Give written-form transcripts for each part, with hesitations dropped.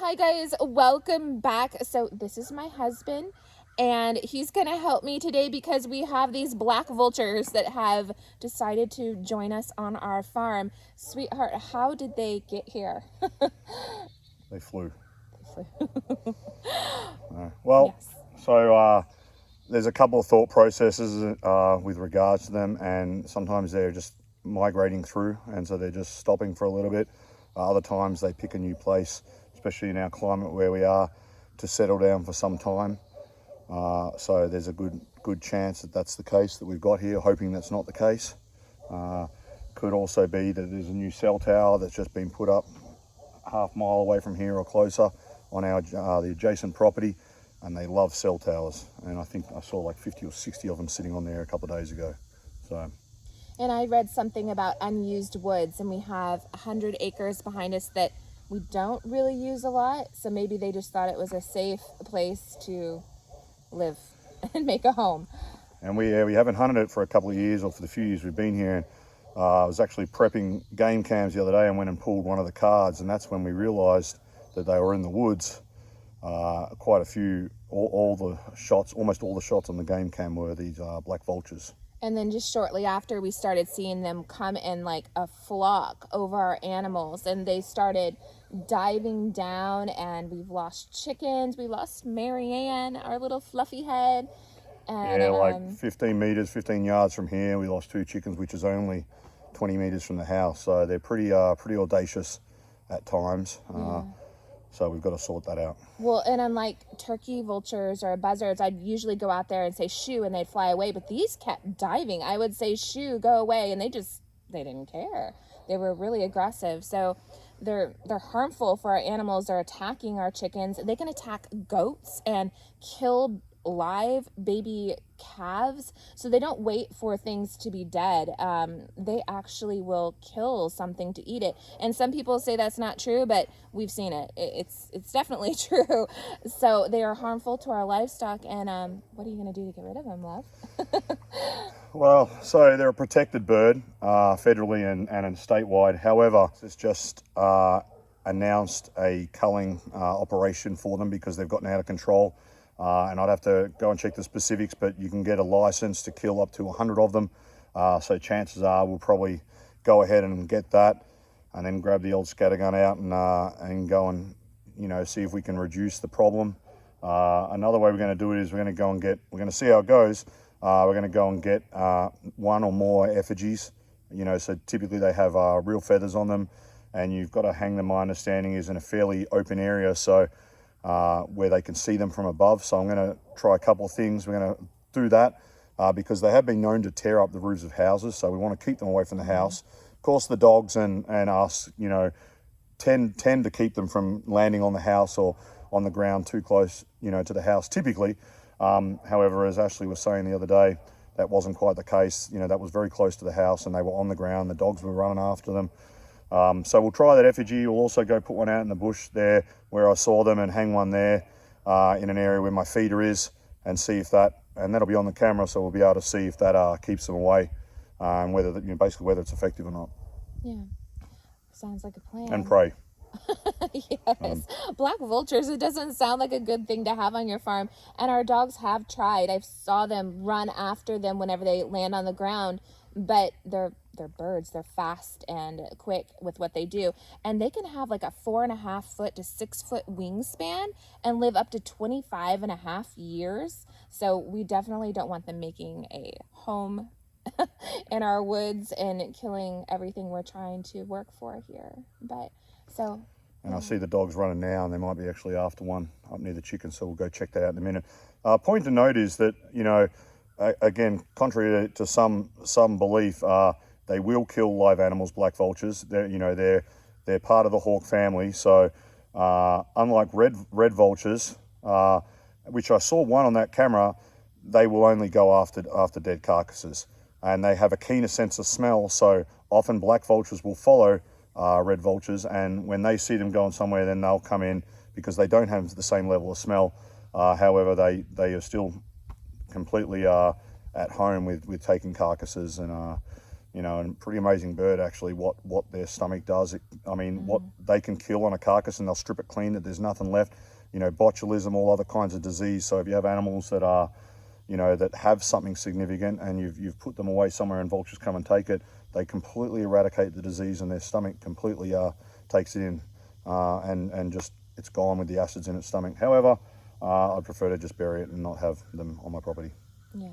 Hi guys, welcome back. So this is my husband and he's gonna help me today because we have these black vultures that have decided to join us on our farm. Sweetheart, how did they get here? They flew. Yes. So there's a couple of thought processes with regards to them, and sometimes they're just migrating through, and so they're just stopping for a little bit. Other times they pick a new place, especially in our climate where we are, to settle down for some time. So there's a good chance that that's the case that we've got here, hoping that's not the case. Could also be that there's a new cell tower that's just been put up half mile away from here or closer on our the adjacent property, and they love cell towers, and I think I saw like 50 or 60 of them sitting on there a couple of days ago. And I read something about unused woods, and we have 100 acres behind us that we don't really use a lot, so maybe they just thought it was a safe place to live and make a home. And we haven't hunted it for a couple of years, or for the few years we've been here. And I was actually prepping game cams the other day and went and pulled one of the cards, and that's when we realised that they were in the woods. Quite a few, all the shots, almost all the shots on the game cam were these black vultures. And then just shortly after, we started seeing them come in like a flock over our animals, and they started diving down, and we've lost chickens. We lost Marianne, our little fluffy head. And, yeah, like 15 yards from here, we lost 2 chickens, which is only 20 meters from the house. So they're pretty audacious at times. Yeah. So we've got to sort that out. Well, and unlike turkey vultures or buzzards, I'd usually go out there and say shoo and they'd fly away, but these kept diving. I would say shoo, go away, and they didn't care. They were really aggressive. So they're harmful for our animals. They're attacking our chickens. They can attack goats and kill live baby calves. So they don't wait for things to be dead. They actually will kill something to eat it. And some people say that's not true, but we've seen it. It's definitely true. So they are harmful to our livestock. And what are you going to do to get rid of them, love? Well, so they're a protected bird, federally and statewide. However, it's just announced a culling operation for them because they've gotten out of control. And I'd have to go and check the specifics, but you can get a license to kill up to 100 of them. So chances are we'll probably go ahead and get that, and then grab the old scattergun out and go and see if we can reduce the problem. Another way we're going to do it is we're going to see how it goes. We're going to go and get one or more effigies. So typically they have real feathers on them, and you've got to hang them. My understanding is in a fairly open area, so where they can see them from above. So I'm going to try a couple of things. We're going to do that because they have been known to tear up the roofs of houses, so we want to keep them away from the house. Of course, the dogs and us, tend to keep them from landing on the house or on the ground too close, to the house typically. However, as Ashley was saying the other day, that wasn't quite the case. That was very close to the house, and they were on the ground. The dogs were running after them. So we'll try that effigy. We'll also go put one out in the bush there where I saw them and hang one there in an area where my feeder is, and see if and that'll be on the camera, so we'll be able to see if that keeps them away, and basically whether it's effective or not. Yeah, sounds like a plan. And pray. Yes. Black vultures, it doesn't sound like a good thing to have on your farm. And our dogs have tried. I saw them run after them whenever they land on the ground, but they're birds. They're fast and quick with what they do. And they can have like a 4.5 foot to 6 foot wingspan and live up to 25.5 years. So we definitely don't want them making a home in our woods and killing everything we're trying to work for here. And I see the dogs running now, and they might be actually after one up near the chicken, so we'll go check that out in a minute. Point to note is that, again, contrary to some belief, they will kill live animals, black vultures. They're part of the hawk family. So unlike red vultures, which I saw one on that camera, they will only go after dead carcasses, and they have a keener sense of smell. So often black vultures will follow red vultures, and when they see them going somewhere, then they'll come in because they don't have the same level of smell. However, they are still completely at home with taking carcasses and you know, and pretty amazing bird actually. What their stomach does. What they can kill on a carcass, and they'll strip it clean that there's nothing left. You know, botulism, all other kinds of disease. So if you have animals that are, you know, that have something significant, and you've put them away somewhere, and vultures come and take it, they completely eradicate the disease, and their stomach completely takes it in, and just it's gone with the acids in its stomach. However, I'd prefer to just bury it and not have them on my property. Yeah.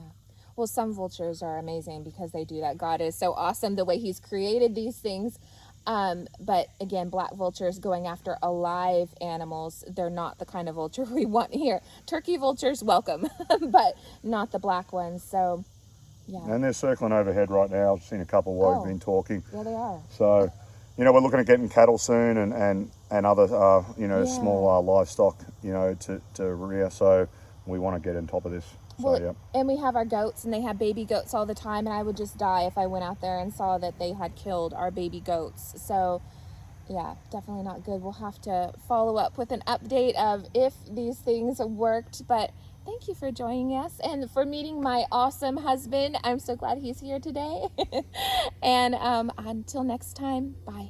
Well, some vultures are amazing because they do that. God is so awesome the way he's created these things. But again, black vultures going after alive animals, they're not the kind of vulture we want here. Turkey vultures, welcome, but not the black ones. So, yeah. And they're circling overhead right now. I've seen a couple while we've been talking. Yeah, they are. So, you know, we're looking at getting cattle soon, and other, small livestock, you know, to rear. So we want to get on top of this. So, well, and we have our goats, and they have baby goats all the time, and I would just die if I went out there and saw that they had killed our baby goats. So, yeah, definitely not good. We'll have to follow up with an update of if these things worked, but thank you for joining us and for meeting my awesome husband. I'm so glad he's here today. And until next time, bye.